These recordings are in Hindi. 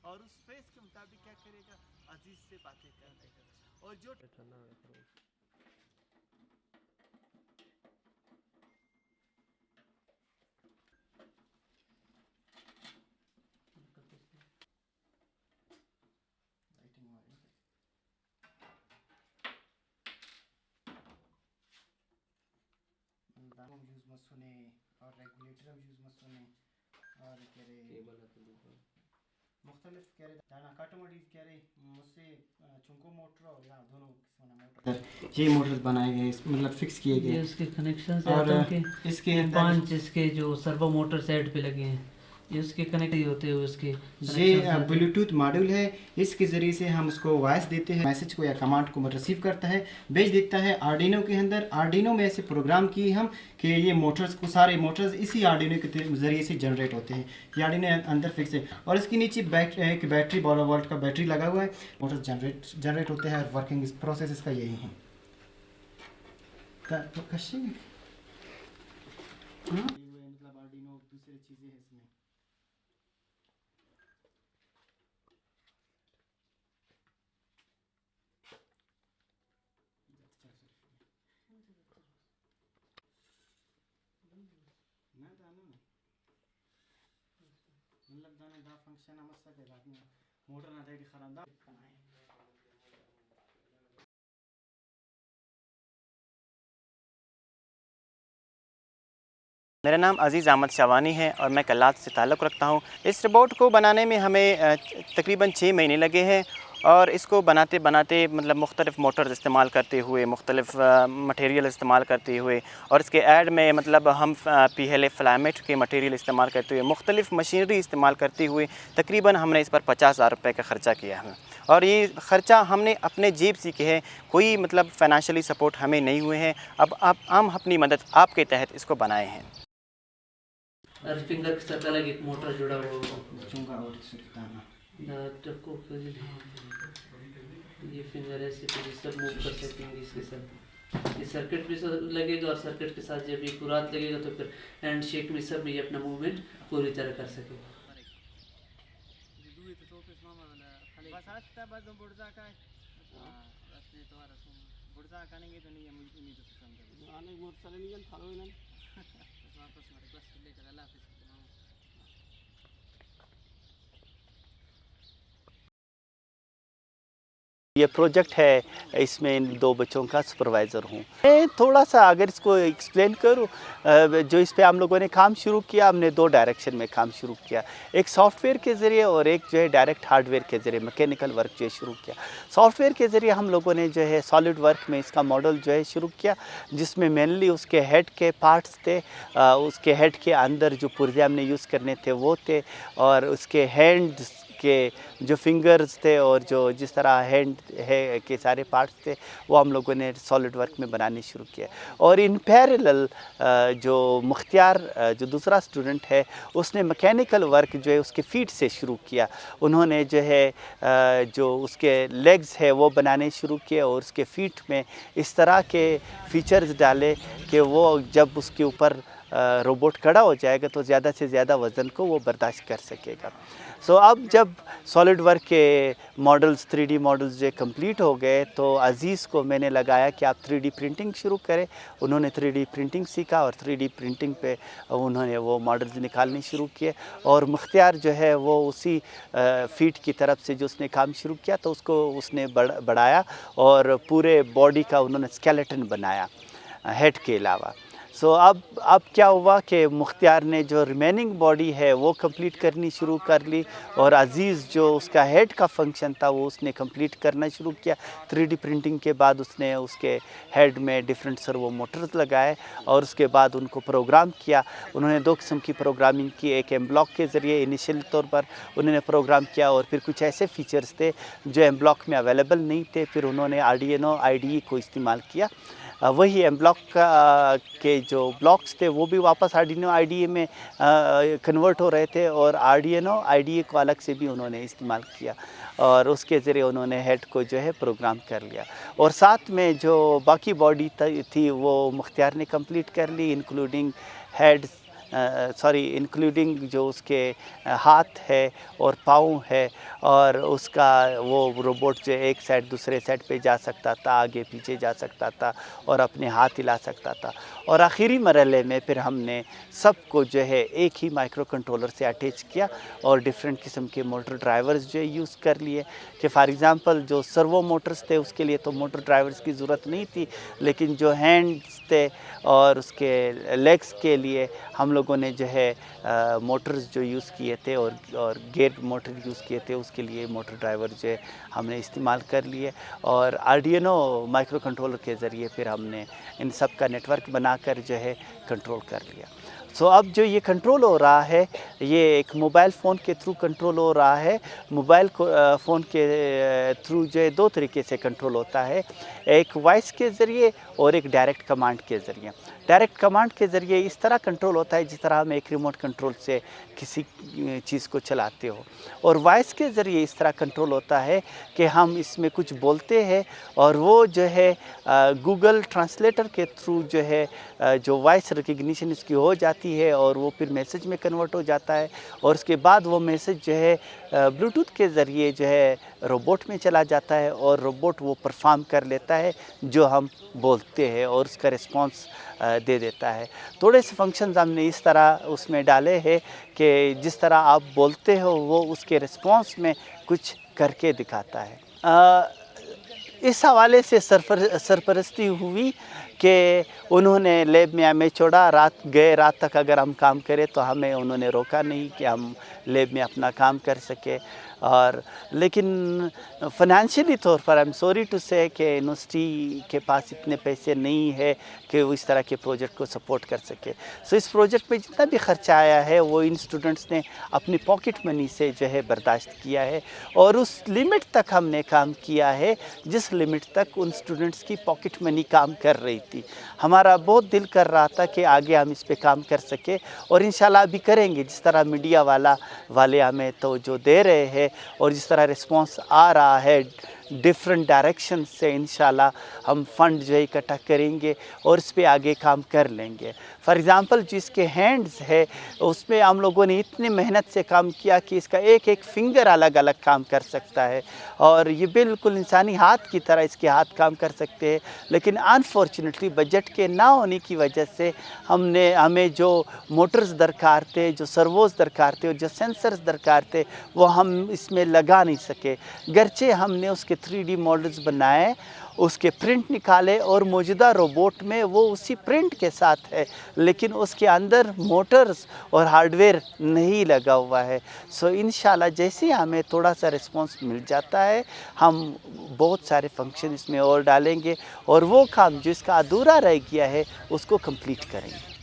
और उस फेस के मुताबिक क्या करेगा, अजीज से बातें करेगा। और जो यूज़ मत सुने और रेगुलेटर यूज़ मत सुने और कह रहे मुख्तलिफ कह रहे दाना काटोमोडीज कह रहे मुझसे चुंको मोटर और यहाँ दोनों किस्म मोटर ये मोटर्स बनाए गए मतलब फिक्स किए गए इसके कनेक्शन और इसके पांच इसके जो सर्वो मोटर साइड पे लगे हैं, ये उसके कनेक्ट ही होते हैं उसके। ये ब्लूटूथ मॉड्यूल है, इसके ज़रिए से हम उसको वॉइस देते हैं, मैसेज को या कमांड को रिसीव करता है, भेज देता है आर्डिनो के अंदर। आर्डिनो में ऐसे प्रोग्राम किए हम कि ये मोटर्स को सारे मोटर्स इसी आर्डिनो के ज़रिए से जनरेट होते हैं। ये आर्डिनो अंदर फिक्स है और इसके नीचे एक बैटरी 12 वोल्ट का बैटरी लगा हुआ है। मोटर्स जनरेट होते हैं और वर्किंग प्रोसेस इसका यही है। मतलब आर्डिनो दूसरी चीज़ें हैं इसमें। मतलब दाना दा फंक्शन आमसा के दाना मोटर ना दाई खराब दा। मेरा नाम अज़ीज़ अहमद शावानी है और मैं कल्लात से ताल्लुक़ रखता हूँ। इस रोबोट को बनाने में हमें तकरीबन 6 महीने लगे हैं और इसको बनाते बनाते मतलब मुख्तलिफ़ मोटर्स इस्तेमाल करते हुए, मुख्तलिफ़ मटेरियल इस्तेमाल करते हुए और इसके ऐड में मतलब हम PLA फिलामेंट के मटेरियल इस्तेमाल करते हुए, मुख्तलिफ़ मशीनरी इस्तेमाल करते हुए तकरीबन हमने इस पर 50,000 रुपये का ख़र्चा किया है। और ये ख़र्चा हमने अपने जेब से किया है, कोई मतलब फ़ाइनेंशियली सपोर्ट हमें नहीं हुए हैं। अब हम अपनी मदद आपके तहत इसको बनाए हैं। और फिंगर के साथ अलग एक मोटर जुड़ा हुआ होगा। ये फिंगर ऐसे सब मूव कर सकेंगे इसके साथ। ये सर्किट भी लगेगा और सर्किट के साथ जब ये कुरात लगेगा तो फिर हैंड शेक में सब ये अपना मूवमेंट पूरी तरह कर सकेगा। ये प्रोजेक्ट है, इसमें इन 2 बच्चों का सुपरवाइज़र हूँ। मैं थोड़ा सा अगर इसको एक्सप्लेन करूँ, जो इस पे हम लोगों ने काम शुरू किया, हमने 2 डायरेक्शन में काम शुरू किया। एक सॉफ्टवेयर के ज़रिए और एक जो है डायरेक्ट हार्डवेयर के ज़रिए मैकेनिकल वर्क जो है शुरू किया। सॉफ्टवेयर के ज़रिए हम लोगों ने जो है सॉलिड वर्क में इसका मॉडल जो है शुरू किया, जिसमें मेनली उसके हेड के पार्ट्स थे, उसके हेड के अंदर जो पुर्जे हमने यूज़ करने थे वो थे, और उसके हैंड्स के जो फिंगर्स थे और जो जिस तरह हैंड है के सारे पार्ट्स थे वो हम लोगों ने सॉलिड वर्क में बनाने शुरू किया। और इन पैरेलल जो मुख्तियार जो दूसरा स्टूडेंट है उसने मैकेनिकल वर्क जो है उसके फीट से शुरू किया। उन्होंने जो है जो उसके लेग्स है वो बनाने शुरू किए और उसके फीट में इस तरह के फीचर्स डाले कि वो जब उसके ऊपर रोबोट खड़ा हो जाएगा तो ज़्यादा से ज़्यादा वज़न को वो बर्दाश्त कर सकेगा। अब जब सॉलिड वर्क के मॉडल्स 3D मॉडल्स जो कंप्लीट हो गए तो अज़ीज़ को मैंने लगाया कि आप 3D प्रिंटिंग शुरू करें। उन्होंने 3D प्रिंटिंग सीखा और 3D प्रिंटिंग पे उन्होंने वो मॉडल्स निकालने शुरू किए। और मुख्तियार जो है वो उसी फीट की तरफ से जो उसने काम शुरू किया तो उसको उसने बढ़ाया और पूरे बॉडी का उन्होंने स्केलेटन बनाया हेड के अलावा। अब क्या हुआ कि मुख्तियार ने जो रिमेनिंग बॉडी है वो कंप्लीट करनी शुरू कर ली और अज़ीज़ जो उसका हेड का फंक्शन था वो उसने कंप्लीट करना शुरू किया। 3D प्रिंटिंग के बाद उसने उसके हेड में डिफरेंट सर्वो मोटर्स लगाए और उसके बाद उनको प्रोग्राम किया। उन्होंने 2 किस्म की प्रोग्रामिंग की, एक एम ब्लॉक के ज़रिए इनिशियल तौर पर उन्होंने प्रोग्राम किया और फिर कुछ ऐसे फीचर्स थे जो एम ब्लॉक में अवेलेबल नहीं थे, फिर उन्होंने आर्डिनो IDE को इस्तेमाल किया। वही एम ब्लॉक के जो ब्लॉक्स थे वो भी वापस आर्डिनो IDE में कन्वर्ट हो रहे थे और आर्डिनो IDE को अलग से भी उन्होंने इस्तेमाल किया और उसके ज़रिए उन्होंने हेड को जो है प्रोग्राम कर लिया। और साथ में जो बाकी बॉडी थी वो मुख्तियार ने कंप्लीट कर ली, इंक्लूडिंग हेड, सॉरी इंक्लूडिंग जो उसके हाथ है और पाँव है, और उसका वो रोबोट जो एक साइड दूसरे साइड पे जा सकता था, आगे पीछे जा सकता था और अपने हाथ हिला सकता था। और आखिरी मरहले में फिर हमने सबको जो है एक ही माइक्रो कंट्रोलर से अटैच किया और डिफरेंट किस्म के मोटर ड्राइवर्स जो है यूज़ कर लिए। कि फॉर एग्ज़ाम्पल जो सर्वो मोटर्स थे उसके लिए तो मोटर ड्राइवर्स की ज़रूरत नहीं थी, लेकिन जो हैंड्स थे और उसके लेग्स के लिए हम लोगों ने जो है मोटर्स जो यूज़ किए थे और गेयर मोटर यूज़ किए थे, उसके लिए मोटर ड्राइवर जो है हमने इस्तेमाल कर लिए। और आर्डिनो माइक्रो कंट्रोलर के ज़रिए फिर हमने इन सब का नेटवर्क बनाकर जो है कंट्रोल कर लिया। सो अब जो ये कंट्रोल हो रहा है, ये एक मोबाइल फ़ोन के थ्रू कंट्रोल हो रहा है। मोबाइल फ़ोन के थ्रू जो है दो तरीके से कंट्रोल होता है, एक वॉइस के ज़रिए और एक डायरेक्ट कमांड के ज़रिए। डायरेक्ट कमांड के ज़रिए इस तरह कंट्रोल होता है जिस तरह हम एक रिमोट कंट्रोल से किसी चीज़ को चलाते हो, और वॉइस के ज़रिए इस तरह कंट्रोल होता है कि हम इसमें कुछ बोलते हैं और वो जो है गूगल ट्रांसलेटर के थ्रू जो है जो वॉइस रिकग्निशन इसकी हो जाती है और वो फिर मैसेज में कन्वर्ट हो जाता है, और उसके बाद वो मैसेज जो है ब्लूटूथ के ज़रिए जो है रोबोट में चला जाता है और रोबोट वो परफॉर्म कर लेता है जो हम बोलते हैं और उसका रिस्पॉन्स दे देता है। थोड़े से फंक्शंस हमने इस तरह उसमें डाले हैं कि जिस तरह आप बोलते हो वो उसके रिस्पॉन्स में कुछ करके दिखाता है। इस हवाले से सरपरस्ती हुई कि उन्होंने लैब में हमें छोड़ा, रात तक अगर हम काम करें तो हमें उन्होंने रोका नहीं कि हम लैब में अपना काम कर सके। और लेकिन फ़ाइनेंशियली तौर पर आई एम सॉरी टू से कि यूनिवर्सिटी के पास इतने पैसे नहीं है कि वो इस तरह के प्रोजेक्ट को सपोर्ट कर सके। सो इस प्रोजेक्ट में जितना भी खर्चा आया है वो इन स्टूडेंट्स ने अपनी पॉकेट मनी से जो है बर्दाश्त किया है, और उस लिमिट तक हमने काम किया है जिस लिमिट तक उन स्टूडेंट्स की पॉकेट मनी काम कर रही थी। हमारा बहुत दिल कर रहा था कि आगे हम इस पे काम कर सके, और इंशाल्लाह अभी करेंगे। जिस तरह मीडिया वाले हमें तो जो दे रहे हैं और जिस तरह रिस्पांस आ रहा है डिफरेंट डायरेक्शन से, इंशाल्लाह हम फंड जो है इकट्ठा करेंगे और इस पे आगे काम कर लेंगे। फॉर एग्ज़ाम्पल जिसके हैंड्स है उसमें हम लोगों ने इतनी मेहनत से काम किया कि इसका एक एक फिंगर अलग अलग काम कर सकता है, और ये बिल्कुल इंसानी हाथ की तरह इसके हाथ काम कर सकते हैं। लेकिन अनफॉर्चुनेटली बजट के ना होने की वजह से हमें जो मोटर्स दरकार थे, जो सर्वोस दरकार थे और जो सेंसर्स दरकार थे वो हम इसमें लगा नहीं सके। गरचे हमने उसके 3D मॉडल्स बनाए, उसके प्रिंट निकाले और मौजूदा रोबोट में वो उसी प्रिंट के साथ है, लेकिन उसके अंदर मोटर्स और हार्डवेयर नहीं लगा हुआ है। सो इंशाल्लाह जैसे ही हमें थोड़ा सा रिस्पांस मिल जाता है हम बहुत सारे फंक्शन इसमें और डालेंगे और वो काम जो इसका अधूरा रह गया है उसको कंप्लीट करेंगे।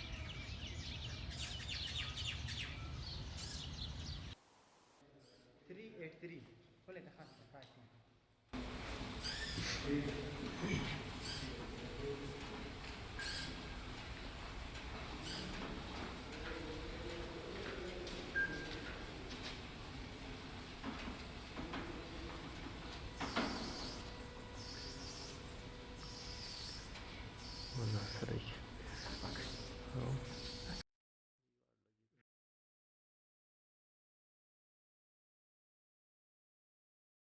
Ondan sonra